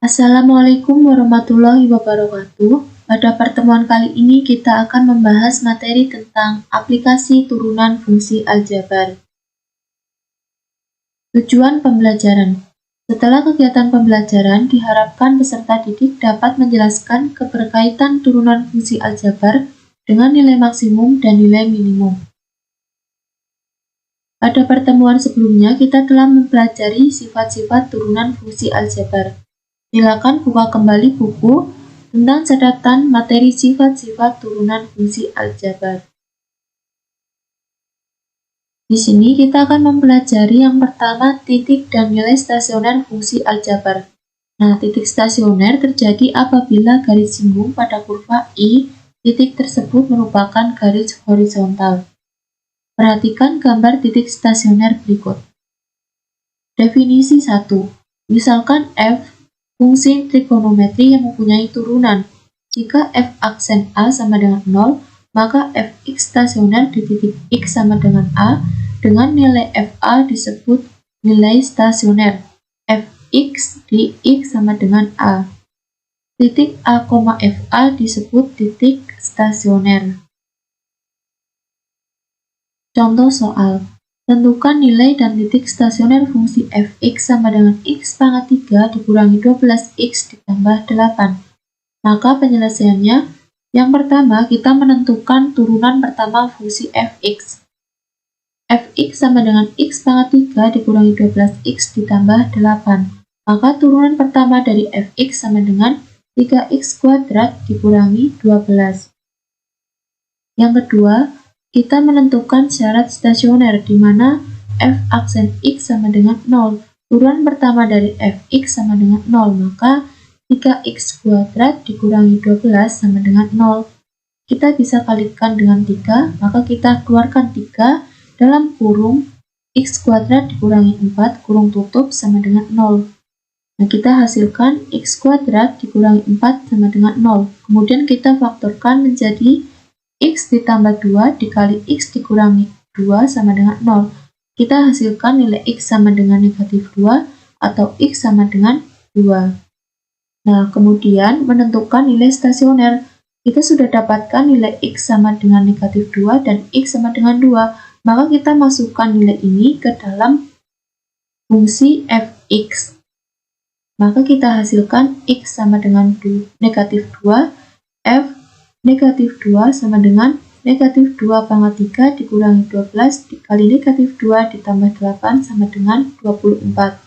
Assalamualaikum warahmatullahi wabarakatuh. Pada pertemuan kali ini kita akan membahas materi tentang aplikasi turunan fungsi aljabar. Tujuan pembelajaran. Setelah kegiatan pembelajaran, diharapkan peserta didik dapat menjelaskan keberkaitan turunan fungsi aljabar dengan nilai maksimum dan nilai minimum. Pada pertemuan sebelumnya, kita telah mempelajari sifat-sifat turunan fungsi aljabar. Silakan buka kembali buku tentang catatan materi sifat-sifat turunan fungsi aljabar. Di sini kita akan mempelajari yang pertama titik dan nilai stasioner fungsi aljabar. Nah, titik stasioner terjadi apabila garis singgung pada kurva I, titik tersebut merupakan garis horizontal. Perhatikan gambar titik stasioner berikut. Definisi 1. Misalkan F fungsi trigonometri yang mempunyai turunan. Jika f aksen A sama dengan 0, maka fx stasioner di titik x sama dengan A, dengan nilai fa disebut nilai stasioner. Fx di x sama dengan A. Titik A, fa disebut titik stasioner. Contoh soal. Tentukan nilai dan titik stasioner fungsi fx sama dengan x pangkat 3 dikurangi 12x ditambah 8. Maka penyelesaiannya, yang pertama kita menentukan turunan pertama fungsi fx. Fx sama dengan x pangkat 3 dikurangi 12x ditambah 8. Maka turunan pertama dari fx sama dengan 3x kuadrat dikurangi 12. Yang kedua, kita menentukan syarat stasioner di mana f aksen x sama dengan 0. Turunan pertama dari fx sama dengan 0, maka 3x kuadrat dikurangi 12 sama dengan 0. Kita bisa kalikan dengan 3, maka kita keluarkan 3 dalam kurung x kuadrat dikurangi 4 kurung tutup sama dengan 0. Nah, kita hasilkan x kuadrat dikurangi 4 sama dengan 0. Kemudian kita faktorkan menjadi x ditambah 2 dikali x dikurangi 2 sama dengan 0. Kita hasilkan nilai x sama dengan negatif 2 atau x sama dengan 2. Nah, kemudian menentukan nilai stasioner. Kita sudah dapatkan nilai x sama dengan negatif 2 dan x sama dengan 2. Maka kita masukkan nilai ini ke dalam fungsi fx. Maka kita hasilkan x sama dengan negatif 2, f negatif 2 sama dengan negatif 2 pangkat 3 dikurangi 12 dikali negatif 2 ditambah 8 sama dengan 24.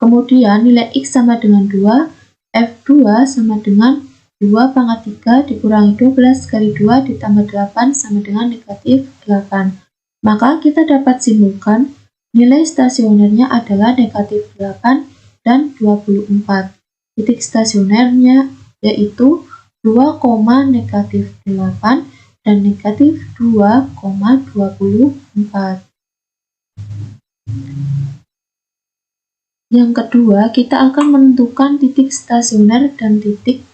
Kemudian nilai x sama dengan 2, f2 sama dengan 2 pangkat 3 dikurangi 12 kali 2 ditambah 8 sama dengan negatif 8. Maka kita dapat simpulkan nilai stasionernya adalah negatif 8 dan 24. Titik stasionernya yaitu 2, negatif 8 dan negatif 2,24. Yang kedua, kita akan menentukan titik stasioner dan titik.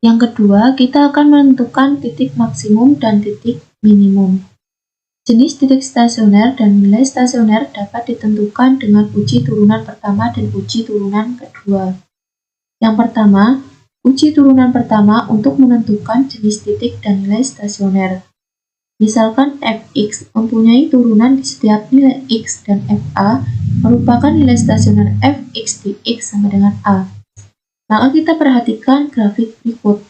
Yang kedua, kita akan menentukan titik maksimum dan titik minimum. Jenis titik stasioner dan nilai stasioner dapat ditentukan dengan uji turunan pertama dan uji turunan kedua. Yang pertama, uji turunan pertama untuk menentukan jenis titik dan nilai stasioner. Misalkan fx mempunyai turunan di setiap nilai x dan fa merupakan nilai stasioner fx di x sama dengan a. Maka kita perhatikan grafik berikut.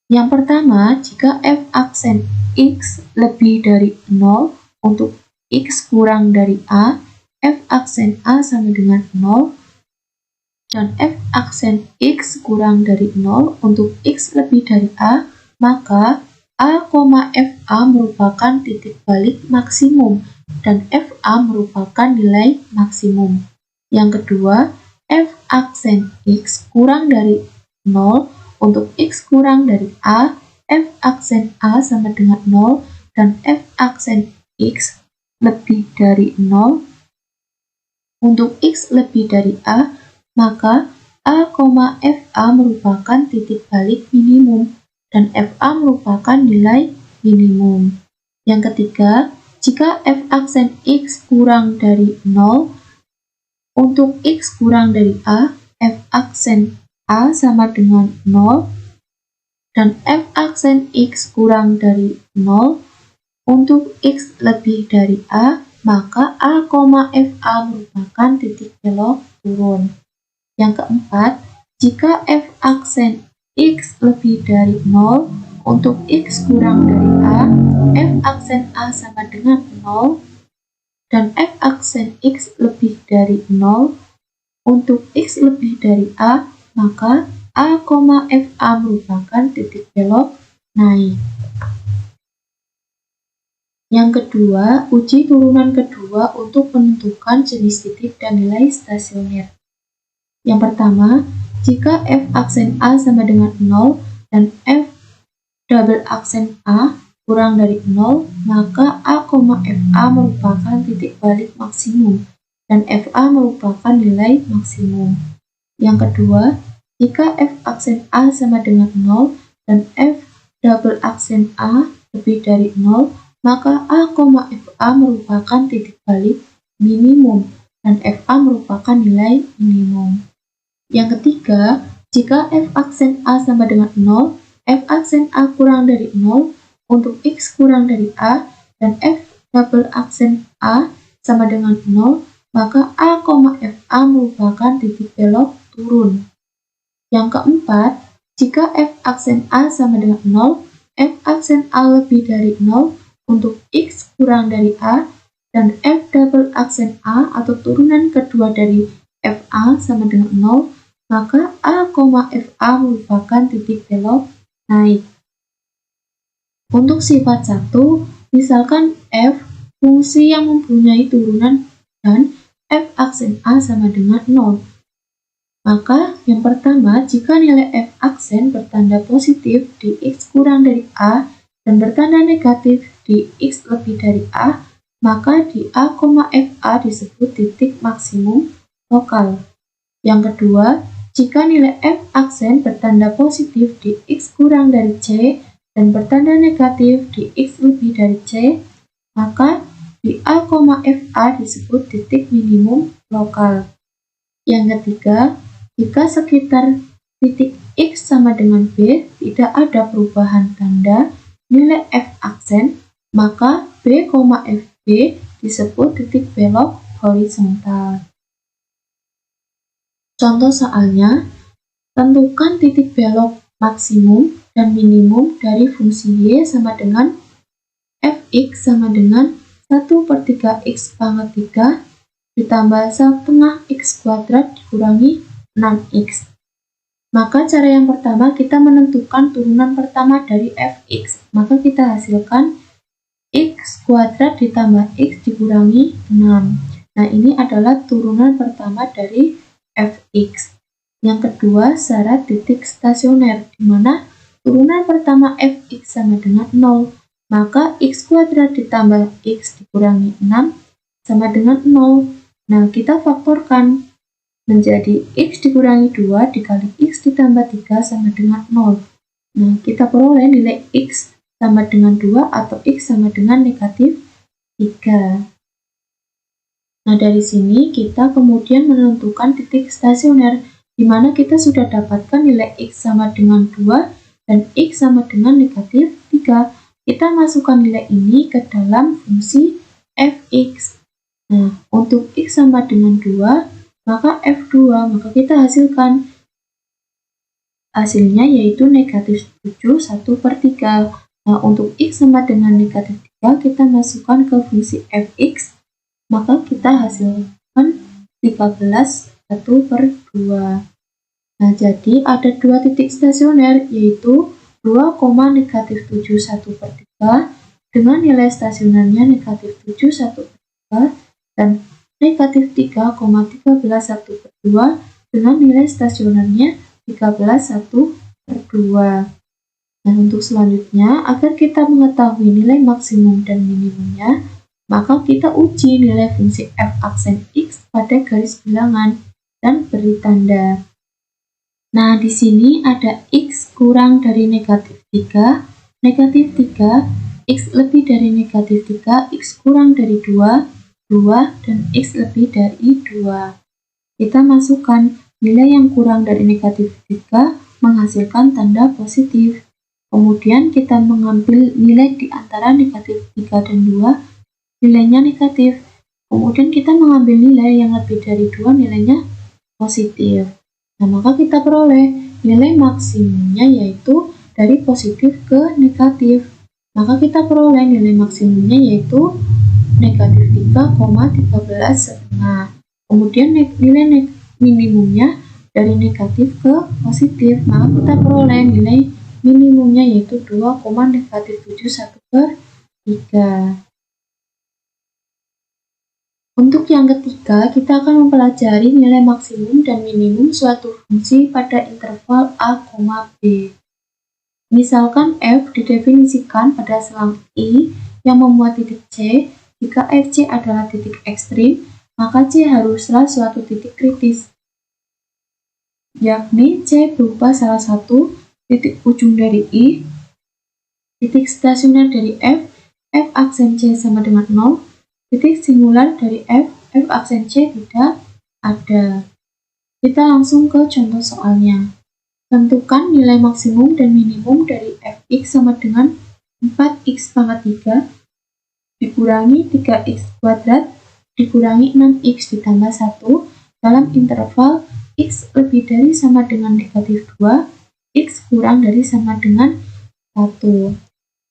Yang pertama, jika f aksen x lebih dari 0 untuk x kurang dari a, f aksen a sama dengan 0, dan f aksen x kurang dari 0 untuk x lebih dari a, maka a, fa merupakan titik balik maksimum dan fa merupakan nilai maksimum. Yang kedua, f aksen x kurang dari 0 untuk x kurang dari a, f aksen a sama dengan 0 dan f aksen x lebih dari 0 untuk x lebih dari a, maka a, fa merupakan titik balik minimum dan fa merupakan nilai minimum. Yang ketiga, Jika f aksen x kurang dari 0, untuk x kurang dari a, f aksen a sama dengan 0, dan f aksen x kurang dari 0, untuk x lebih dari a, maka a, fa merupakan titik belok turun. Yang keempat, jika f aksen x lebih dari 0, untuk x kurang dari a, f aksen a sama dengan 0, dan f aksen x lebih dari 0, untuk x lebih dari a, maka a, fa merupakan titik belok naik. Yang kedua, uji turunan kedua untuk menentukan jenis titik dan nilai stasioner. Yang pertama, jika f aksen a sama dengan 0 dan f double aksen a kurang dari 0, maka a, fa merupakan titik balik maksimum dan fa merupakan nilai maksimum. Yang kedua, jika f aksen a sama dengan 0 dan f double aksen a lebih dari 0, maka a, fa merupakan titik balik minimum dan fa merupakan nilai minimum. Yang ketiga, jika f aksen a sama dengan 0, f aksen a kurang dari 0, untuk x kurang dari a, dan f double aksen a sama dengan 0, maka a, fa merupakan titik belok turun. Yang keempat, jika f aksen a sama dengan 0, f aksen a lebih dari 0, untuk x kurang dari a, dan f double aksen a atau turunan kedua dari fa sama dengan 0, maka a, fa merupakan titik belok naik. Untuk sifat 1, misalkan f fungsi yang mempunyai turunan dan f aksen a sama dengan 0. Maka yang pertama, jika nilai f aksen bertanda positif di x kurang dari a dan bertanda negatif di x lebih dari a, maka di a, fa disebut titik maksimum lokal. Yang kedua, jika nilai f aksen bertanda positif di x kurang dari c dan bertanda negatif di x lebih dari c, maka di a, fa disebut titik minimum lokal. Yang ketiga, jika sekitar titik x sama dengan b tidak ada perubahan tanda nilai f aksen, maka b, fb disebut titik belok horizontal. Contoh soalnya, tentukan titik belok maksimum dan minimum dari fungsi y sama dengan fx sama dengan 1/3 x pangkat 3 ditambah 1/2 x kuadrat dikurangi 6x. Maka cara yang pertama kita menentukan turunan pertama dari fx. Maka kita hasilkan x kuadrat ditambah x dikurangi 6. Nah, ini adalah turunan pertama dari fx. Yang kedua, syarat titik stasioner, di mana turunan pertama fx sama dengan 0, maka x kuadrat ditambah x dikurangi 6 sama dengan 0. Nah, kita faktorkan menjadi x dikurangi 2 dikali x ditambah 3 sama dengan 0. Nah, kita peroleh nilai x sama dengan 2 atau x sama dengan negatif 3. Nah, dari sini kita kemudian menentukan titik stasioner, di mana kita sudah dapatkan nilai x sama dengan 2 dan x sama dengan negatif 3. Kita masukkan nilai ini ke dalam fungsi fx. Nah, untuk x sama dengan 2, maka f2, maka kita hasilkan hasilnya yaitu negatif 7 1/3. Nah, untuk x sama dengan negatif 3, kita masukkan ke fungsi fx, maka kita hasilkan 13 1/2. Nah, jadi ada dua titik stasioner, yaitu 2, negatif 7 1/3 dengan nilai stasionernya negatif 7 1/3 dan negatif 3, 13 1/2 dengan nilai stasionernya 13 1/2. Dan untuk selanjutnya, agar kita mengetahui nilai maksimum dan minimumnya, maka kita uji nilai fungsi f aksen x pada garis bilangan dan beri tanda. Nah, di sini ada x kurang dari negatif 3, negatif 3, X lebih dari negatif 3, X kurang dari 2, 2, dan X lebih dari 2. Kita masukkan nilai yang kurang dari negatif 3 menghasilkan tanda positif. Kemudian kita mengambil nilai di antara negatif 3 dan 2, nilainya negatif. Kemudian kita mengambil nilai yang lebih dari 2, nilainya positif. Nah, maka kita peroleh nilai maksimumnya yaitu dari positif ke negatif. Maka kita peroleh nilai maksimumnya yaitu negatif 3,13,5. Kemudian nilai minimumnya dari negatif ke positif. Maka kita peroleh nilai minimumnya yaitu 2,-71/3. Untuk yang ketiga, kita akan mempelajari nilai maksimum dan minimum suatu fungsi pada interval a, b. Misalkan f didefinisikan pada selang I yang memuat titik C. Jika fc adalah titik ekstrim, maka C haruslah suatu titik kritis, yakni C berupa salah satu titik ujung dari I, titik stasioner dari F aksen C sama dengan 0, titik singular dari F aksen C tidak ada. Kita langsung ke contoh soalnya. Tentukan nilai maksimum dan minimum dari fx sama dengan 4x pangkat 3 dikurangi 3x kuadrat dikurangi 6x ditambah 1 dalam interval x lebih dari sama dengan negatif 2, x kurang dari sama dengan 1.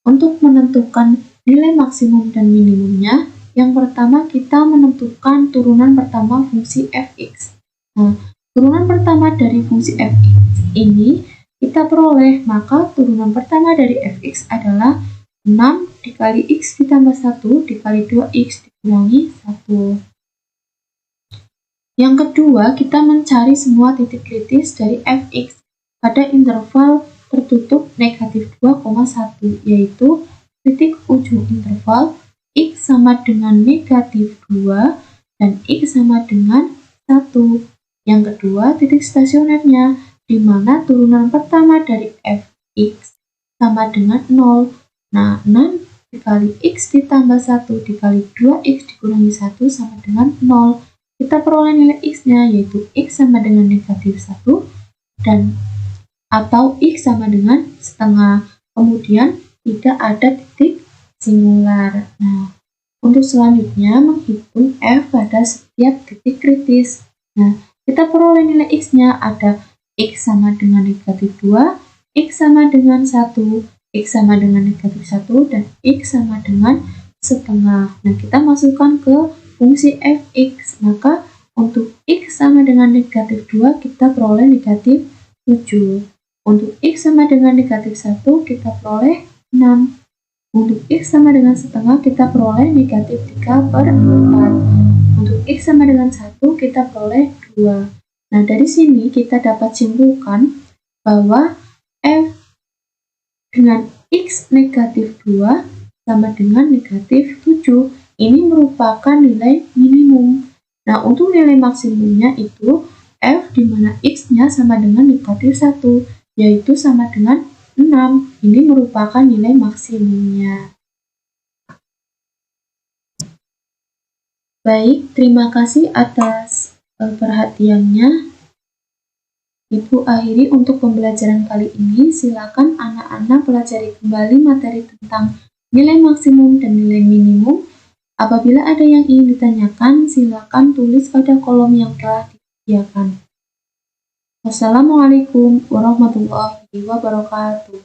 Untuk menentukan nilai maksimum dan minimumnya, yang pertama kita menentukan turunan pertama fungsi fx. Nah, turunan pertama dari fungsi fx ini kita peroleh, maka turunan pertama dari fx adalah 6 dikali x ditambah 1 dikali 2x dikurangi 1. Yang kedua, kita mencari semua titik kritis dari fx pada interval tertutup negatif 2,1, yaitu titik ujung interval x sama dengan negatif 2 dan x sama dengan 1. Yang kedua, titik stasionernya, di mana turunan pertama dari fx sama dengan 0. Nah, 6 dikali x ditambah 1 dikali 2x dikurangi 1 sama dengan 0. Kita peroleh nilai x-nya, yaitu x sama dengan negatif 1 dan atau x sama dengan setengah. Kemudian tidak ada titik singular. Nah, untuk selanjutnya menghitung f pada setiap titik kritis. Nah, kita peroleh nilai x-nya, ada x sama dengan negatif 2, x sama dengan 1, x sama dengan negatif 1, dan x sama dengan setengah. Nah, kita masukkan ke fungsi fx. Maka untuk x sama dengan negatif 2, kita peroleh negatif 7. Untuk x sama dengan negatif 1, kita peroleh 6. Untuk x sama dengan setengah, kita peroleh negatif 3/4. Untuk x sama dengan 1, kita peroleh 2. Nah, dari sini kita dapat simpulkan bahwa f dengan x negatif 2 sama dengan negatif 7. Ini merupakan nilai minimum. Nah, untuk nilai maksimumnya itu f di mana x-nya sama dengan negatif 1, yaitu sama dengan 6. Ini merupakan nilai maksimumnya. Baik, terima kasih atas perhatiannya. Ibu akhiri untuk pembelajaran kali ini. Silakan anak-anak pelajari kembali materi tentang nilai maksimum dan nilai minimum. Apabila ada yang ingin ditanyakan, silakan tulis pada kolom yang telah disediakan. Wassalamualaikum warahmatullahi wabarakatuh.